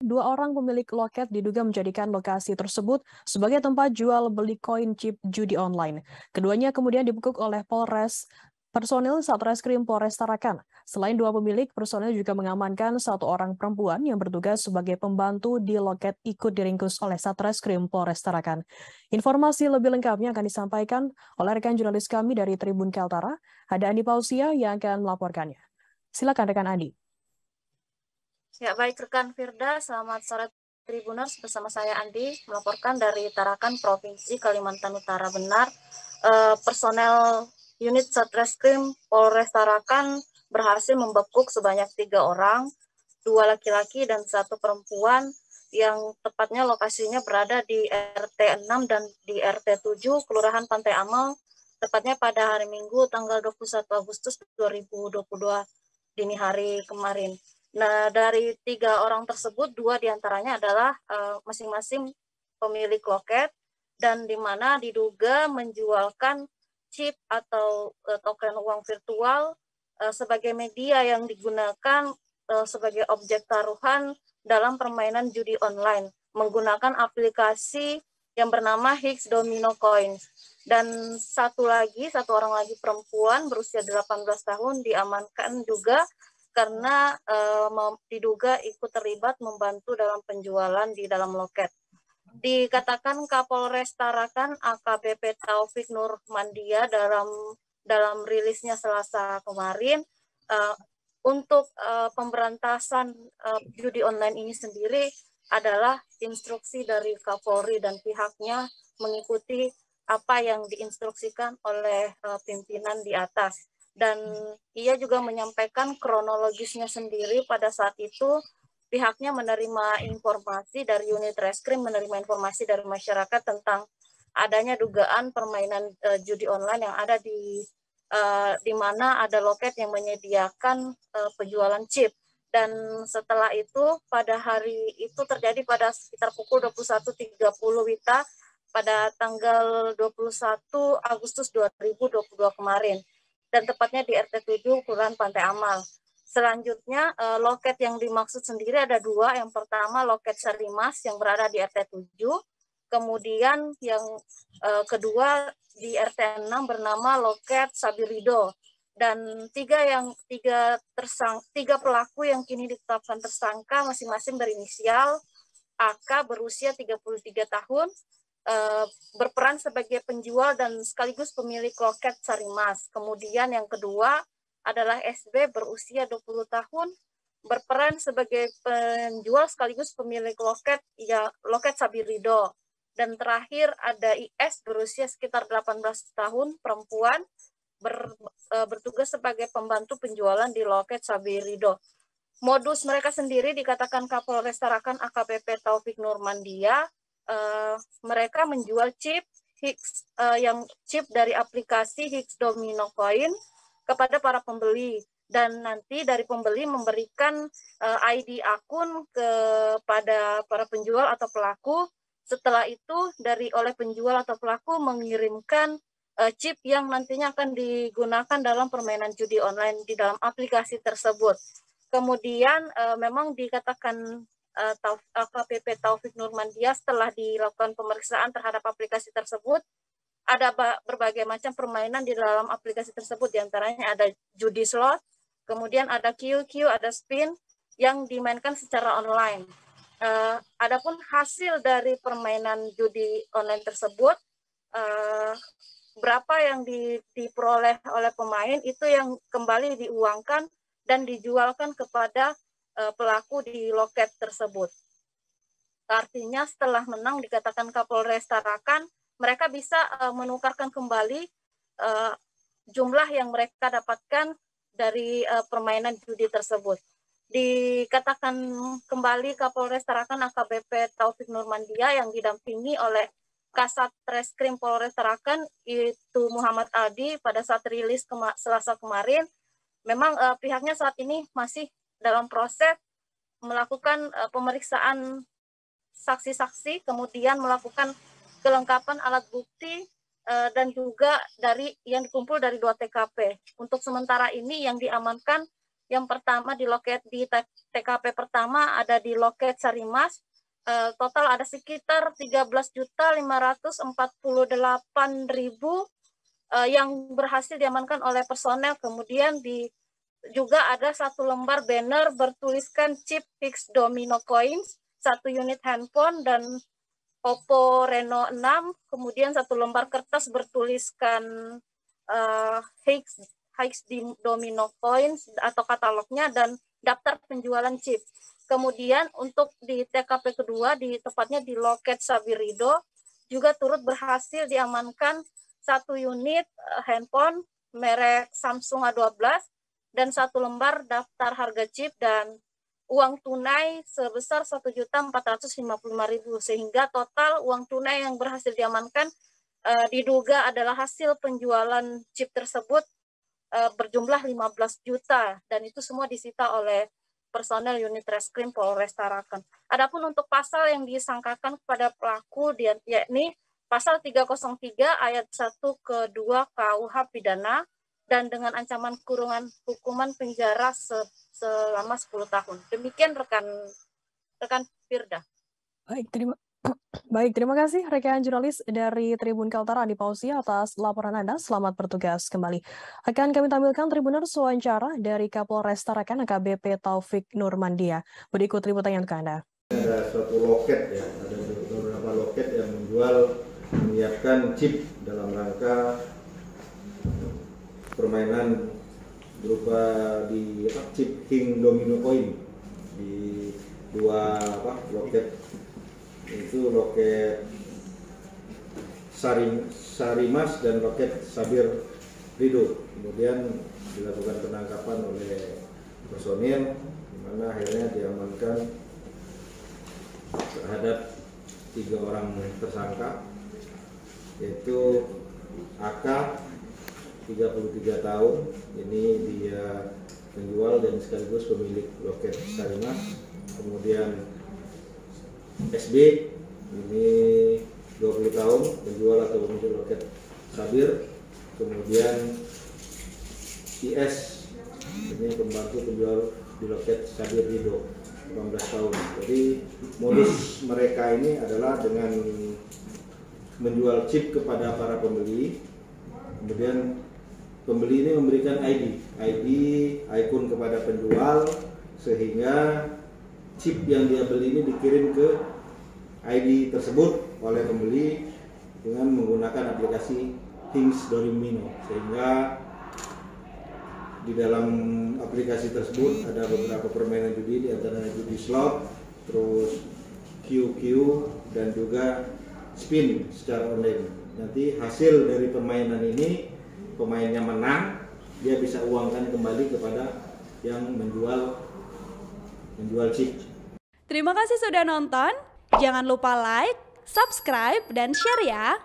Dua orang pemilik loket diduga menjadikan lokasi tersebut sebagai tempat jual beli koin chip judi online. Keduanya kemudian dibekuk oleh personil Satreskrim Polres Tarakan. Selain dua pemilik, personil juga mengamankan satu orang perempuan yang bertugas sebagai pembantu di loket ikut diringkus oleh Satreskrim Polres Tarakan. Informasi lebih lengkapnya akan disampaikan oleh rekan jurnalis kami dari Tribun Kaltara, ada Andi Pausia yang akan melaporkannya. Silakan rekan Andi. Ya, baik rekan Firda, selamat sore Tribuners, bersama saya Andi melaporkan dari Tarakan, Provinsi Kalimantan Utara. Benar, personel unit Satreskrim Polres Tarakan berhasil membekuk sebanyak 3 orang, 2 laki-laki dan 1 perempuan yang tepatnya lokasinya berada di RT 6 dan di RT 7 Kelurahan Pantai Amal, tepatnya pada hari Minggu tanggal 21 Agustus 2022 dini hari kemarin. Nah, dari 3 orang tersebut, 2 diantaranya adalah masing-masing pemilik loket dan di mana diduga menjualkan chip atau token uang virtual sebagai media yang digunakan sebagai objek taruhan dalam permainan judi online menggunakan aplikasi yang bernama Higgs Domino Coins. Dan satu orang lagi perempuan berusia 18 tahun diamankan juga karena diduga ikut terlibat membantu dalam penjualan di dalam loket. Dikatakan Kapolres Tarakan AKBP Taufik Nur Mandia dalam rilisnya Selasa kemarin, untuk pemberantasan judi online ini sendiri adalah instruksi dari Kapolri dan pihaknya mengikuti apa yang diinstruksikan oleh pimpinan di atas. Dan ia juga menyampaikan kronologisnya sendiri. Pada saat itu pihaknya menerima informasi dari unit reskrim, menerima informasi dari masyarakat tentang adanya dugaan permainan judi online yang ada di mana ada loket yang menyediakan penjualan chip. Dan setelah itu pada hari itu terjadi pada sekitar pukul 21.30 WITA pada tanggal 21 Agustus 2022 kemarin, dan tepatnya di RT 7 Kelurahan Pantai Amal. Selanjutnya loket yang dimaksud sendiri ada 2. Yang pertama loket Sarimas yang berada di RT 7, kemudian yang kedua di RT 6 bernama loket Sabirido. Dan tiga pelaku yang kini ditetapkan tersangka masing-masing berinisial AK berusia 33 tahun, berperan sebagai penjual dan sekaligus pemilik loket Sarimas. Kemudian yang kedua adalah SB berusia 20 tahun, berperan sebagai penjual sekaligus pemilik loket Sabirido. Dan terakhir ada IS berusia sekitar 18 tahun, perempuan, bertugas sebagai pembantu penjualan di loket Sabirido. Modus mereka sendiri dikatakan Kapolres Tarakan AKBP Taufik Nurmandia, mereka menjual chip Higgs, yang chip dari aplikasi Higgs Domino Coin kepada para pembeli, dan nanti dari pembeli memberikan ID akun kepada para penjual atau pelaku. Setelah itu oleh penjual atau pelaku mengirimkan chip yang nantinya akan digunakan dalam permainan judi online di dalam aplikasi tersebut. Kemudian memang dikatakan AKBP Taufik Nurmandia setelah dilakukan pemeriksaan terhadap aplikasi tersebut, ada berbagai macam permainan di dalam aplikasi tersebut, diantaranya ada judi slot, kemudian ada QQ, ada spin yang dimainkan secara online. Adapun hasil dari permainan judi online tersebut, berapa yang diperoleh oleh pemain itu yang kembali diuangkan dan dijualkan kepada pelaku di loket tersebut. Artinya setelah menang, dikatakan Kapolres Tarakan, mereka bisa menukarkan kembali jumlah yang mereka dapatkan dari permainan judi tersebut. Dikatakan kembali Kapolres Tarakan AKBP Taufik Nurmandia yang didampingi oleh Kasat Reskrim Polres Tarakan itu Muhammad Aldi pada saat rilis Selasa kemarin, memang pihaknya saat ini masih dalam proses melakukan pemeriksaan saksi-saksi, kemudian melakukan kelengkapan alat bukti dan juga dari yang dikumpul dari 2 TKP. Untuk sementara ini yang diamankan Yang pertama di TKP pertama ada di loket Sarimas. Total ada sekitar 13.548.000 yang berhasil diamankan oleh personel. Kemudian juga ada 1 lembar banner bertuliskan chip fix domino coins, 1 unit handphone dan Oppo Reno 6, kemudian 1 lembar kertas bertuliskan Higgs domino coins atau katalognya dan daftar penjualan chip. Kemudian untuk di TKP kedua, tepatnya di loket Sabirido, juga turut berhasil diamankan 1 unit handphone merek Samsung A12 dan 1 lembar daftar harga chip dan uang tunai sebesar 1.455.000, sehingga total uang tunai yang berhasil diamankan diduga adalah hasil penjualan chip tersebut berjumlah 15 juta dan itu semua disita oleh personel unit Reskrim Polres Tarakan. Adapun untuk pasal yang disangkakan kepada pelaku yakni pasal 303 ayat 1 ke 2 KUH pidana dan dengan ancaman kurungan hukuman penjara selama 10 tahun. Demikian rekan Firda. Baik, terima kasih rekan jurnalis dari Tribun Kaltara Andi Pausi atas laporan Anda. Selamat bertugas kembali. Akan kami tampilkan Tribuners wawancara dari Kapolres Tarakan AKBP Taufik Nurmandia. Berikut liputannya untuk Anda. Ada suatu loket ya, ada beberapa loket yang menyiapkan chip dalam rangka permainan berupa di chip King Domino Coin di 2 loket, itu loket Sarimas dan loket Sabir Rido. Kemudian dilakukan penangkapan oleh personil, di mana akhirnya diamankan terhadap 3 orang tersangka, yaitu AK 33 tahun, ini dia penjual dan sekaligus pemilik loket Sarimas. Kemudian SB ini 20 tahun, penjual atau pemilik loket Sabir. Kemudian IS ini pembantu penjual di loket Sabir Rido, 18 tahun. Jadi modus mereka ini adalah dengan menjual chip kepada para pembeli. Kemudian pembeli ini memberikan ikon kepada penjual, sehingga chip yang dia beli ini dikirim ke ID tersebut oleh pembeli dengan menggunakan aplikasi Higgs domino, sehingga di dalam aplikasi tersebut ada beberapa permainan judi, di antaranya judi slot, terus QQ dan juga spin secara online. Nanti hasil dari permainan ini pemainnya menang, dia bisa uangkan kembali kepada yang menjual chip. Terima kasih sudah nonton. Jangan lupa like, subscribe, dan share ya.